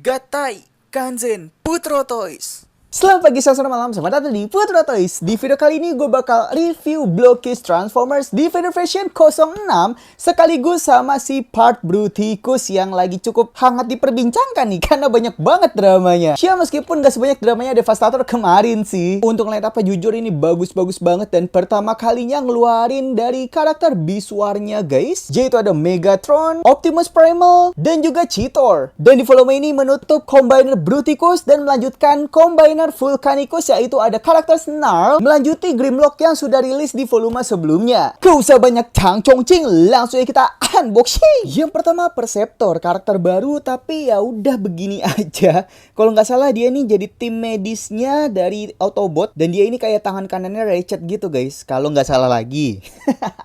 Gatai, Kanzen, Putro Toys. Selamat pagi, selamat malam, selamat datang di Putro Toys. Di video kali ini gue bakal review Blockist Transformers Defender version 06 sekaligus sama si part Bruticus yang lagi cukup hangat diperbincangkan nih karena banyak banget dramanya. Ya meskipun gak sebanyak dramanya Devastator kemarin sih. Untuk ngeliat apa jujur ini bagus-bagus banget dan pertama kalinya ngeluarin dari karakter Beastwarnya guys. Yaitu ada Megatron, Optimus Primal, dan juga Cheetor. Dan di volume ini menutup Combiner Bruticus dan melanjutkan Combiner Vulcanicus, yaitu ada karakter Snarl melanjuti Grimlock yang sudah rilis di volume sebelumnya. Gak usah banyak cang-cong-cing, langsung aja kita unboxing. Yang pertama Perceptor, karakter baru tapi ya udah begini aja. Kalau nggak salah dia ini jadi tim medisnya dari Autobot dan dia ini kayak tangan kanannya Ratchet gitu guys, kalau nggak salah lagi.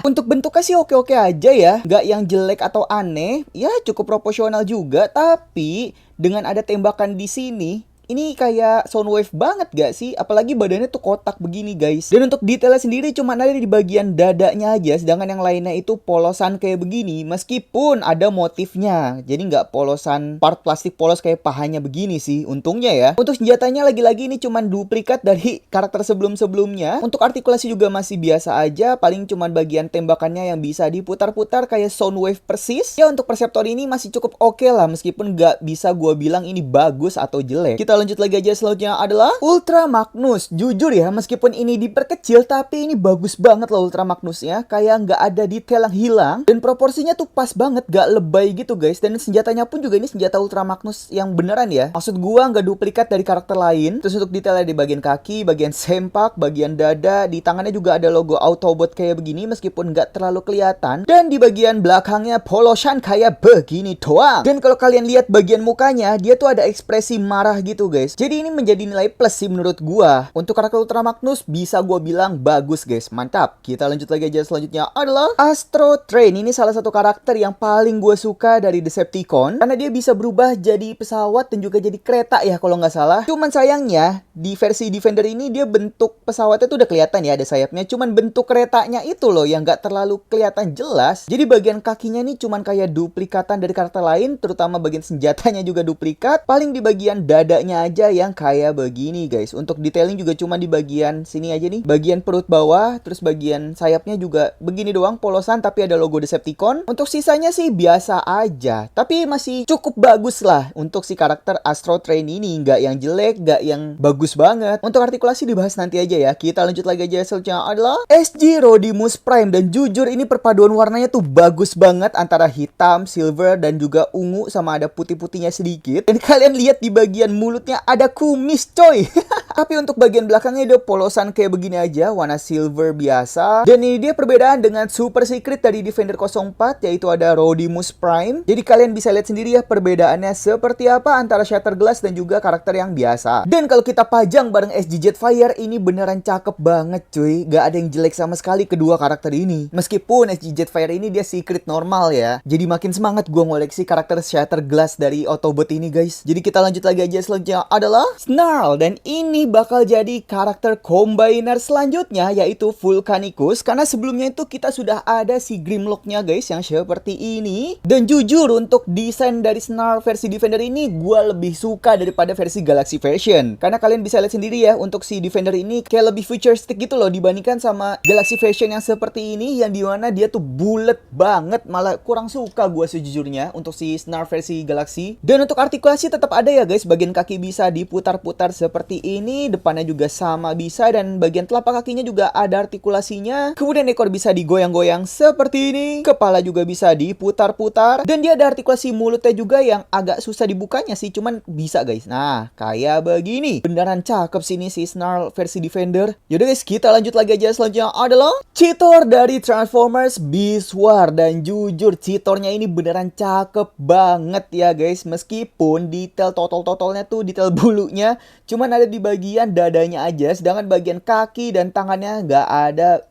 Untuk bentuknya sih oke-oke aja ya, nggak yang jelek atau aneh, ya cukup proporsional juga. Tapi dengan ada tembakan di sini, ini kayak Soundwave banget gak sih? Apalagi badannya tuh kotak begini guys. Dan untuk detailnya sendiri cuma ada di bagian dadanya aja. Sedangkan yang lainnya itu polosan kayak begini. Meskipun ada motifnya. Jadi nggak polosan part plastik polos kayak pahanya begini sih. Untungnya ya. Untuk senjatanya lagi-lagi ini cuma duplikat dari karakter sebelum-sebelumnya. Untuk artikulasi juga masih biasa aja. Paling cuma bagian tembakannya yang bisa diputar-putar kayak Soundwave persis. Ya untuk Perceptor ini masih cukup oke lah. Meskipun nggak bisa gue bilang ini bagus atau jelek. Kita lanjut lagi aja, selanjutnya adalah Ultra Magnus. Jujur ya, meskipun ini diperkecil tapi ini bagus banget loh Ultra Magnusnya. Kayak nggak ada detail yang hilang dan proporsinya tuh pas banget, nggak lebay gitu guys. Dan senjatanya pun juga ini senjata Ultra Magnus yang beneran ya. Maksud gua nggak duplikat dari karakter lain. Terus untuk detailnya di bagian kaki, bagian sempak, bagian dada, di tangannya juga ada logo Autobot kayak begini meskipun nggak terlalu kelihatan. Dan di bagian belakangnya polosan kayak begini doang. Dan kalau kalian lihat bagian mukanya, dia tuh ada ekspresi marah gitu guys. Jadi ini menjadi nilai plus sih menurut gua. Untuk karakter Ultra Magnus bisa gua bilang bagus guys, mantap. Kita lanjut lagi aja, selanjutnya adalah Astro Train. Ini salah satu karakter yang paling gua suka dari Decepticon karena dia bisa berubah jadi pesawat dan juga jadi kereta ya kalau nggak salah. Cuman sayangnya di versi Defender ini dia bentuk pesawatnya tuh udah kelihatan ya ada sayapnya. Cuman bentuk keretanya itu loh yang nggak terlalu kelihatan jelas. Jadi bagian kakinya nih cuman kayak duplikatan dari karakter lain, terutama bagian senjatanya juga duplikat. Paling di bagian dadanya aja yang kayak begini guys. Untuk detailing juga cuma di bagian sini aja nih, bagian perut bawah, terus bagian sayapnya juga begini doang polosan tapi ada logo Decepticon. Untuk sisanya sih biasa aja, tapi masih cukup bagus lah untuk si karakter Astro Train ini. Nggak yang jelek, nggak yang bagus banget. Untuk artikulasi dibahas nanti aja ya. Kita lanjut lagi aja, selanjutnya adalah SG Rodimus Prime. Dan jujur ini perpaduan warnanya tuh bagus banget antara hitam, silver, dan juga ungu sama ada putih-putihnya sedikit. Dan kalian lihat di bagian mulutnya ada kumis coy. Tapi untuk bagian belakangnya dia polosan kayak begini aja, warna silver biasa. Dan ini dia perbedaan dengan Super Secret dari Defender 04, yaitu ada Rodimus Prime. Jadi kalian bisa lihat sendiri ya perbedaannya seperti apa antara Shatterglass dan juga karakter yang biasa. Dan kalau kita pajang bareng SG Jetfire, ini beneran cakep banget cuy. Gak ada yang jelek sama sekali kedua karakter ini. Meskipun SG Jetfire ini dia secret normal ya. Jadi makin semangat gue ngoleksi karakter Shatterglass dari Autobot ini guys. Jadi kita lanjut lagi aja, selanjutnya adalah Snarl. Dan ini bakal jadi karakter Combiner selanjutnya, yaitu Vulcanicus. Karena sebelumnya itu kita sudah ada si Grimlocknya guys yang seperti ini. Dan jujur untuk desain dari Snarl versi Defender ini gue lebih suka daripada versi Galaxy version. Karena kalian bisa lihat sendiri ya, untuk si Defender ini kayak lebih futuristic gitu loh dibandingkan sama Galaxy version yang seperti ini, yang dimana dia tuh bulat banget. Malah kurang suka gue sejujurnya untuk si Snarl versi Galaxy. Dan untuk artikulasi tetap ada ya guys, bagian kaki bisa diputar-putar seperti ini, depannya juga sama bisa, dan bagian telapak kakinya juga ada artikulasinya. Kemudian ekor bisa digoyang-goyang seperti ini, kepala juga bisa diputar-putar, dan dia ada artikulasi mulutnya juga yang agak susah dibukanya sih, cuman bisa guys. Nah kayak begini, beneran cakep sih ini si Snarl versi Defender. Yaudah guys, kita lanjut lagi aja, selanjutnya adalah Cheetor dari Transformers Beastwar. Dan jujur Cheetornya ini beneran cakep banget ya guys, meskipun detail totol-totolnya tuh detail bulunya cuman ada di bagian dadanya aja, sedangkan bagian kaki dan tangannya nggak ada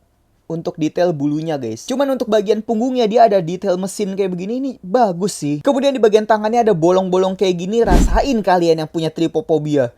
untuk detail bulunya guys. Cuman untuk bagian punggungnya dia ada detail mesin kayak begini, ini bagus sih. Kemudian di bagian tangannya ada bolong-bolong kayak gini, rasain kalian yang punya trypophobia.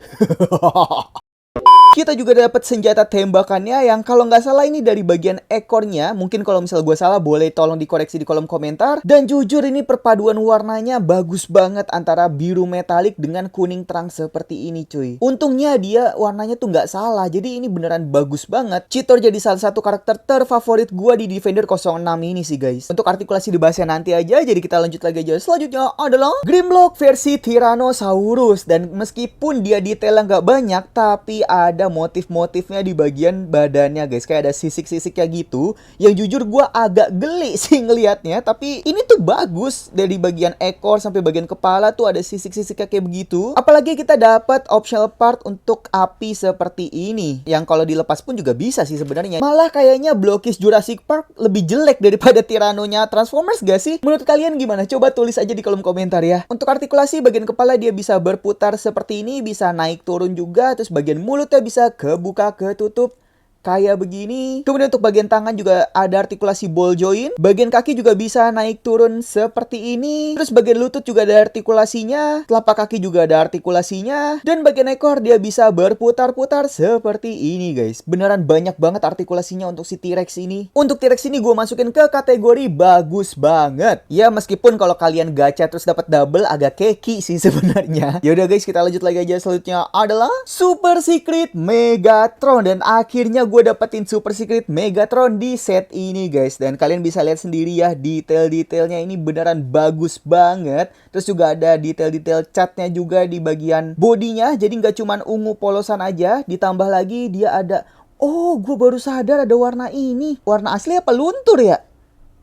Kita juga dapat senjata tembakannya yang kalau nggak salah ini dari bagian ekornya. Mungkin kalau misalnya gue salah boleh tolong dikoreksi di kolom komentar. Dan jujur ini perpaduan warnanya bagus banget antara biru metalik dengan kuning terang seperti ini cuy. Untungnya dia warnanya tuh nggak salah. Jadi ini beneran bagus banget. Cheetor jadi salah satu karakter terfavorit gue di Defender 06 ini sih guys. Untuk artikulasi dibahasnya nanti aja. Jadi kita lanjut lagi aja. Selanjutnya adalah Grimlock versi Tyrannosaurus. Dan meskipun dia detailnya nggak banyak, tapi ada motif-motifnya di bagian badannya guys, kayak ada sisik-sisiknya gitu yang jujur gue agak geli sih ngelihatnya, tapi ini tuh bagus. Dari bagian ekor sampai bagian kepala tuh ada sisik-sisiknya kayak begitu. Apalagi kita dapat optional part untuk api seperti ini yang kalau dilepas pun juga bisa sih sebenarnya. Malah kayaknya Blockis Jurassic Park lebih jelek daripada Tyrannonya Transformers gak sih? Menurut kalian gimana? Coba tulis aja di kolom komentar ya. Untuk artikulasi bagian kepala dia bisa berputar seperti ini, bisa naik turun juga, terus bagian mulutnya bisa kebuka ketutup kayak begini. Kemudian untuk bagian tangan juga ada artikulasi ball joint. Bagian kaki juga bisa naik turun seperti ini. Terus bagian lutut juga ada artikulasinya. Telapak kaki juga ada artikulasinya. Dan bagian ekor dia bisa berputar-putar seperti ini guys. Beneran banyak banget artikulasinya untuk si T-Rex ini. Untuk T-Rex ini gue masukin ke kategori bagus banget. Ya meskipun kalau kalian gacha terus dapat double agak keki sih sebenarnya. Yaudah guys, kita lanjut lagi aja. Selanjutnya adalah Super Secret Megatron. Dan akhirnya gue dapetin Super Secret Megatron di set ini guys. Dan kalian bisa lihat sendiri ya, detail-detailnya ini beneran bagus banget. Terus juga ada detail-detail catnya juga di bagian bodinya. Jadi nggak cuman ungu polosan aja, ditambah lagi dia ada, oh gue baru sadar ada warna ini. Warna asli apa luntur ya?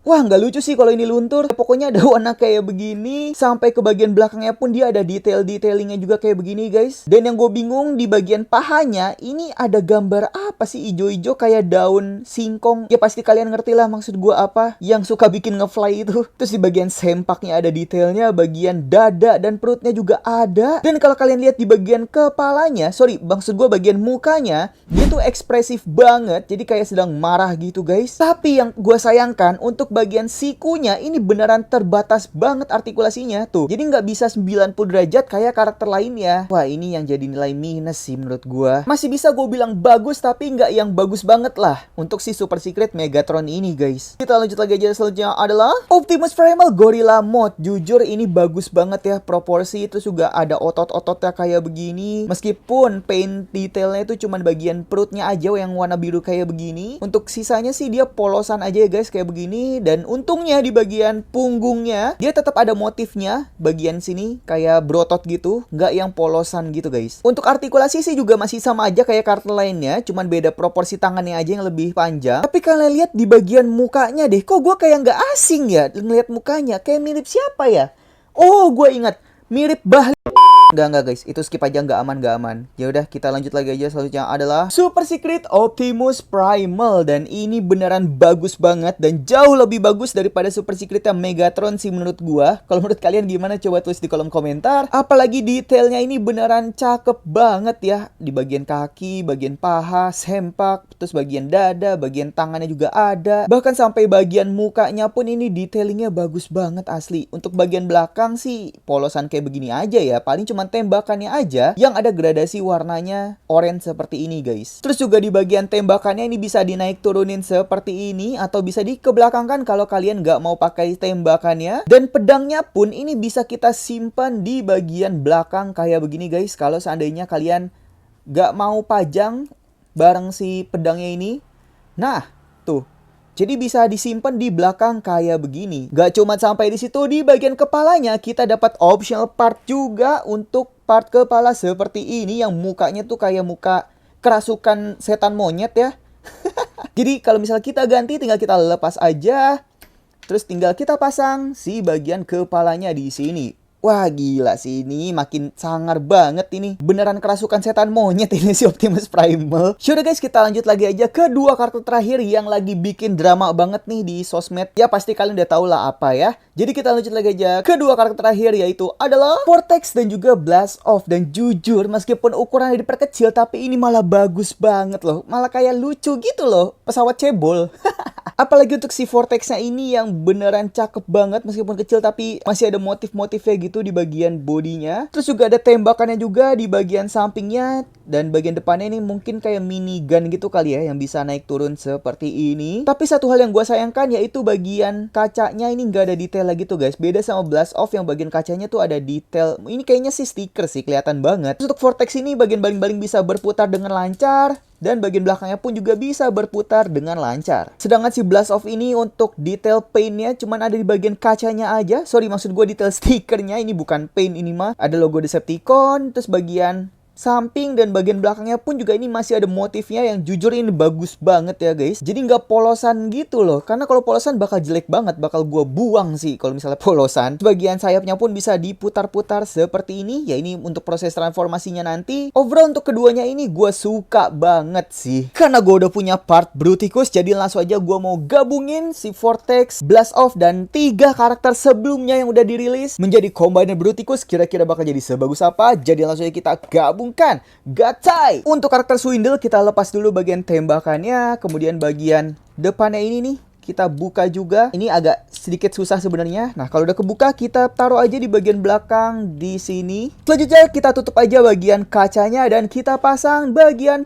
Wah, nggak lucu sih kalau ini luntur. Pokoknya ada warna kayak begini. Sampai ke bagian belakangnya pun dia ada detail-detailingnya juga kayak begini guys. Dan yang gue bingung di bagian pahanya, ini ada gambar apa sih ijo-ijo kayak daun singkong. Ya pasti kalian ngerti lah maksud gue apa. Yang suka bikin ngefly itu. Terus di bagian sempaknya ada detailnya. Bagian dada dan perutnya juga ada. Dan kalau kalian lihat di bagian kepalanya, sorry, maksud gue bagian mukanya, dia tuh ekspresif banget. Jadi kayak sedang marah gitu guys. Tapi yang gue sayangkan untuk bagian sikunya ini beneran terbatas banget artikulasinya tuh. Jadi nggak bisa 90 derajat kayak karakter lainnya. Wah, ini yang jadi nilai minus sih menurut gua. Masih bisa gue bilang bagus tapi nggak yang bagus banget lah untuk si Super Secret Megatron ini guys. Kita lanjut lagi aja. Selanjutnya adalah Optimus Primal Gorilla Mod. Jujur ini bagus banget ya proporsi. Terus juga ada otot-ototnya kayak begini. Meskipun paint detailnya itu cuman bagian perutnya aja yang warna biru kayak begini. Untuk sisanya sih dia polosan aja ya guys kayak begini. Dan untungnya di bagian punggungnya dia tetap ada motifnya bagian sini kayak berotot gitu, nggak yang polosan gitu guys. Untuk artikulasi sih juga masih sama aja kayak karakter lainnya, cuman beda proporsi tangannya aja yang lebih panjang. Tapi kalian lihat di bagian mukanya deh, kok gue kayak nggak asing ya ngeliat mukanya, kayak mirip siapa ya? Oh, gue ingat, mirip Enggak guys, itu skip aja, nggak aman. Ya udah, kita lanjut lagi aja. Selanjutnya adalah Super Secret Optimus Primal. Dan ini beneran bagus banget dan jauh lebih bagus daripada Super Secretnya Megatron sih menurut gua. Kalau menurut kalian gimana? Coba tulis di kolom komentar. Apalagi detailnya ini beneran cakep banget ya. Di bagian kaki, bagian paha, sempak, terus bagian dada, bagian tangannya juga ada. Bahkan sampai bagian mukanya pun ini detailingnya bagus banget asli. Untuk bagian belakang sih polosan kayak begini aja ya. Paling cuma tembakannya aja yang ada gradasi warnanya oranye seperti ini guys. Terus juga di bagian tembakannya ini bisa dinaik turunin seperti ini atau bisa dikebelakangkan kalau kalian nggak mau pakai tembakannya. Dan pedangnya pun ini bisa kita simpan di bagian belakang kayak begini guys. Kalau seandainya kalian nggak mau pajang bareng si pedangnya ini, nah tuh. Jadi bisa disimpan di belakang kayak begini. Gak cuma sampai di situ, di bagian kepalanya kita dapat optional part juga untuk part kepala seperti ini yang mukanya tuh kayak muka kerasukan setan monyet ya. Jadi kalau misalnya kita ganti tinggal kita lepas aja. Terus tinggal kita pasang si bagian kepalanya di sini. Wah gila sih, ini makin sangar banget ini. Beneran kerasukan setan monyet ini si Optimus Primal. Sudah guys, kita lanjut lagi aja ke dua karakter terakhir yang lagi bikin drama banget nih di sosmed. Ya pasti kalian udah tau lah apa ya. Jadi kita lanjut lagi aja ke dua karakter terakhir, yaitu adalah Vortex dan juga Blast Off. Dan jujur meskipun ukurannya diperkecil, tapi ini malah bagus banget loh. Malah kayak lucu gitu loh, pesawat cebol. Apalagi untuk si Vortex-nya ini yang beneran cakep banget, meskipun kecil tapi masih ada motif-motifnya gitu di bagian bodinya. Terus juga ada tembakannya juga di bagian sampingnya, dan bagian depannya ini mungkin kayak minigun gitu kali ya, yang bisa naik turun seperti ini. Tapi satu hal yang gue sayangkan yaitu bagian kacanya ini nggak ada detail lagi tuh guys. Beda sama Blast Off yang bagian kacanya tuh ada detail. Ini kayaknya sih stiker sih, kelihatan banget. Terus untuk Vortex ini bagian baling-baling bisa berputar dengan lancar, dan bagian belakangnya pun juga bisa berputar dengan lancar. Sedangkan si Blast Off ini untuk detail paintnya cuman ada di bagian kacanya aja. Sorry, maksud gue detail stikernya, ini bukan paint ini mah. Ada logo Decepticon, terus bagian samping dan bagian belakangnya pun juga ini masih ada motifnya yang jujur ini bagus banget ya guys. Jadi nggak polosan gitu loh. Karena kalau polosan bakal jelek banget, bakal gua buang sih kalau misalnya polosan. Bagian sayapnya pun bisa diputar-putar seperti ini. Ya ini untuk proses transformasinya nanti. Overall untuk keduanya ini gua suka banget sih. Karena gua udah punya part Bruticus, jadi langsung aja gua mau gabungin si Vortex, Blast Off, dan 3 karakter sebelumnya yang udah dirilis menjadi Combiner Bruticus. Kira-kira bakal jadi sebagus apa? Jadi langsung aja kita gabung kan gatai. Untuk karakter Swindle kita lepas dulu bagian tembakannya, kemudian bagian depannya ini nih kita buka juga. Ini agak sedikit susah sebenarnya. Nah, kalau udah kebuka kita taruh aja di bagian belakang di sini. Selanjutnya kita tutup aja bagian kacanya dan kita pasang bagian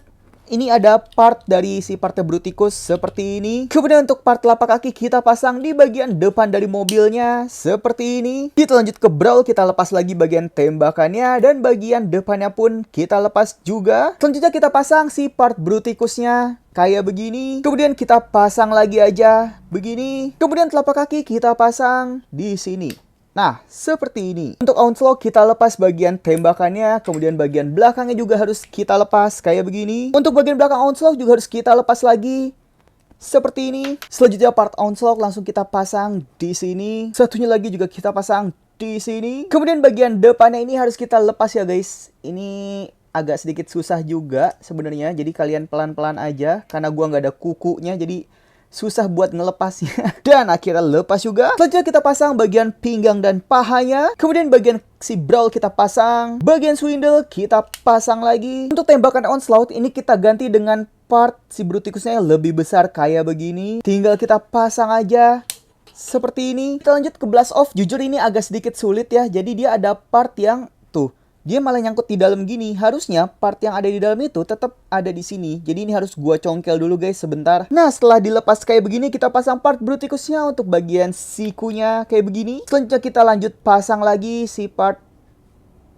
ini ada part dari si partai Bruticus seperti ini. Kemudian untuk part telapak kaki kita pasang di bagian depan dari mobilnya seperti ini. Kita lanjut ke Brawl, kita lepas lagi bagian tembakannya dan bagian depannya pun kita lepas juga. Selanjutnya kita pasang si part Bruticusnya kayak begini. Kemudian kita pasang lagi aja begini. Kemudian telapak kaki kita pasang di sini. Nah, seperti ini. Untuk Onslaught kita lepas bagian tembakannya, kemudian bagian belakangnya juga harus kita lepas kayak begini. Untuk bagian belakang Onslaught juga harus kita lepas lagi seperti ini. Selanjutnya part Onslaught langsung kita pasang di sini. Satunya lagi juga kita pasang di sini. Kemudian bagian depannya ini harus kita lepas ya guys. Ini agak sedikit susah juga sebenarnya. Jadi kalian pelan-pelan aja karena gua nggak ada kukunya, jadi susah buat ngelepasnya. Dan akhirnya lepas juga. Selanjutnya kita pasang bagian pinggang dan pahanya. Kemudian bagian si Brawl kita pasang. Bagian Swindle kita pasang lagi. Untuk tembakan Onslaught ini kita ganti dengan part si Bruticusnya yang lebih besar kayak begini. Tinggal kita pasang aja seperti ini. Kita lanjut ke Blast Off. Jujur ini agak sedikit sulit ya. Jadi dia ada part yang tuh, dia malah nyangkut di dalam gini. Harusnya part yang ada di dalam itu tetap ada di sini. Jadi ini harus gua congkel dulu guys sebentar. Nah, setelah dilepas kayak begini, kita pasang part Bruticusnya untuk bagian sikunya kayak begini. Selanjutnya kita lanjut pasang lagi si part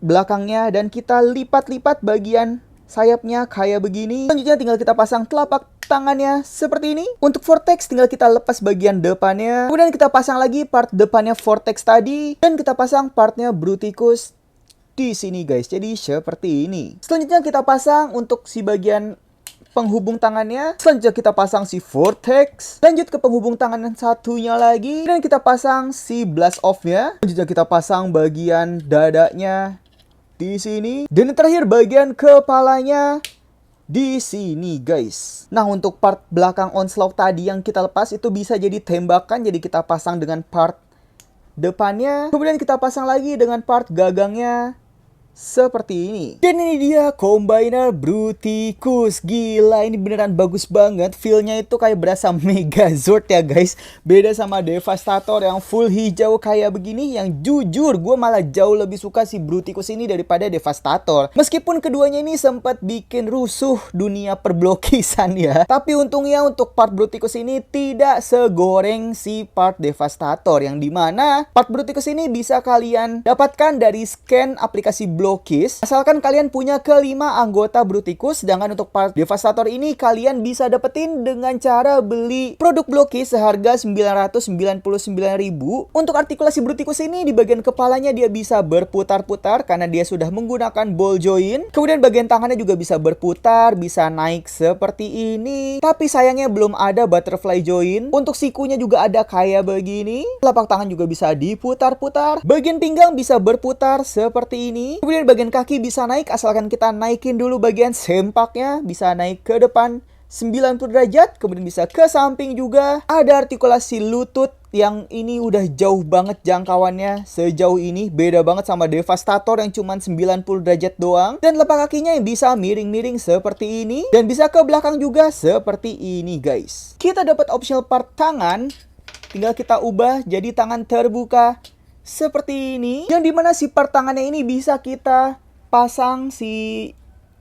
belakangnya dan kita lipat-lipat bagian sayapnya kayak begini. Selanjutnya tinggal kita pasang telapak tangannya seperti ini. Untuk Vortex tinggal kita lepas bagian depannya. Kemudian kita pasang lagi part depannya Vortex tadi dan kita pasang partnya Bruticus di sini guys. Jadi seperti ini. Selanjutnya kita pasang untuk si bagian penghubung tangannya. Selanjutnya kita pasang si Vortex. Lanjut ke penghubung tangan yang satunya lagi. Dan kita pasang si Blast Off-nya. Selanjutnya kita pasang bagian dadanya di sini. Dan yang terakhir bagian kepalanya di sini guys. Nah, untuk part belakang Onslaught tadi yang kita lepas itu bisa jadi tembakan. Jadi kita pasang dengan part depannya. Kemudian kita pasang lagi dengan part gagangnya seperti ini. Dan ini dia Combiner Bruticus. Gila, ini beneran bagus banget. Feel-nya itu kayak berasa Megazord ya guys. Beda sama Devastator yang full hijau kayak begini. Yang jujur gue malah jauh lebih suka si Bruticus ini daripada Devastator. Meskipun keduanya ini sempat bikin rusuh dunia perblokisan ya. Tapi untungnya untuk part Bruticus ini tidak segoreng si part Devastator. Yang dimana part Bruticus ini bisa kalian dapatkan dari scan aplikasi Blokis. Asalkan kalian punya kelima anggota Bruticus. Sedangkan untuk part Devastator ini kalian bisa dapetin dengan cara beli produk Blokis seharga 999.000. Untuk artikulasi Bruticus ini di bagian kepalanya dia bisa berputar-putar karena dia sudah menggunakan ball joint. Kemudian bagian tangannya juga bisa berputar, bisa naik seperti ini. Tapi sayangnya belum ada butterfly joint. Untuk sikunya juga ada kayak begini. Telapak tangan juga bisa diputar-putar. Bagian pinggang bisa berputar seperti ini. Kemudian bagian kaki bisa naik asalkan kita naikin dulu bagian sempaknya. Bisa naik ke depan 90 derajat. Kemudian bisa ke samping juga. Ada artikulasi lutut yang ini udah jauh banget jangkauannya. Sejauh ini beda banget sama Devastator yang cuma 90 derajat doang. Dan lepak kakinya yang bisa miring-miring seperti ini. Dan bisa ke belakang juga seperti ini guys. Kita dapat optional part tangan. Tinggal kita ubah jadi tangan terbuka seperti ini. Yang dimana si part tangannya ini bisa kita pasang si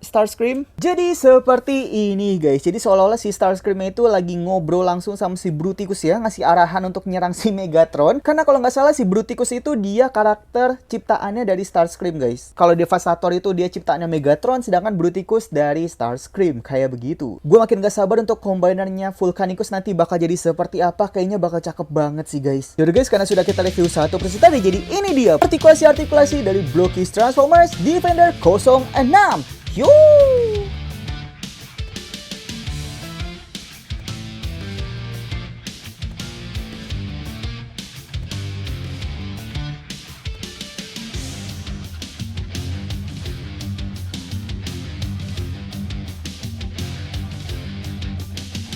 Starscream. Jadi seperti ini guys. Jadi seolah-olah si Starscream itu lagi ngobrol langsung sama si Bruticus ya, ngasih arahan untuk nyerang si Megatron. Karena kalau nggak salah si Bruticus itu dia karakter ciptaannya dari Starscream guys. Kalau Devastator itu dia ciptaannya Megatron, sedangkan Bruticus dari Starscream. Kayak begitu. Gue makin gak sabar untuk combinernya Volcanicus nanti bakal jadi seperti apa. Kayaknya bakal cakep banget sih guys. Yaudah guys, karena sudah kita review satu persatu tadi, jadi ini dia artikulasi-artikulasi dari Blockys Transformers Defender 06. Yo!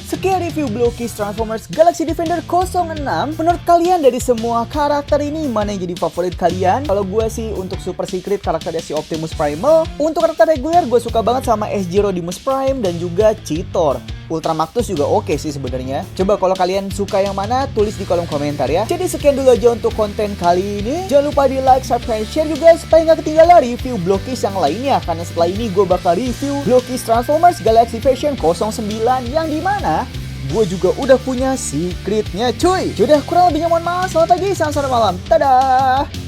Sekian review Blockys Transformers Galaxy Defender 06. Menurut kalian dari semua karakter ini mana yang jadi favorit kalian? Kalau gue sih untuk Super Secret karakternya si Optimus Primal. Untuk karakter reguler gue suka banget sama S-Zero Rodimus Prime dan juga Cheetor. Ultramactus juga oke sih sebenarnya. Coba kalau kalian suka yang mana, tulis di kolom komentar ya. Jadi sekian dulu aja untuk konten kali ini. Jangan lupa di like, subscribe, share juga supaya nggak ketinggalan review Blockys yang lainnya. Karena setelah ini gue bakal review Blockys Transformers Galaxy Version 09 yang dimana gue juga udah punya secretnya cuy. Sudah kurang lebihnya mohon maaf. Selamat pagi, selamat sore, malam. Dadah!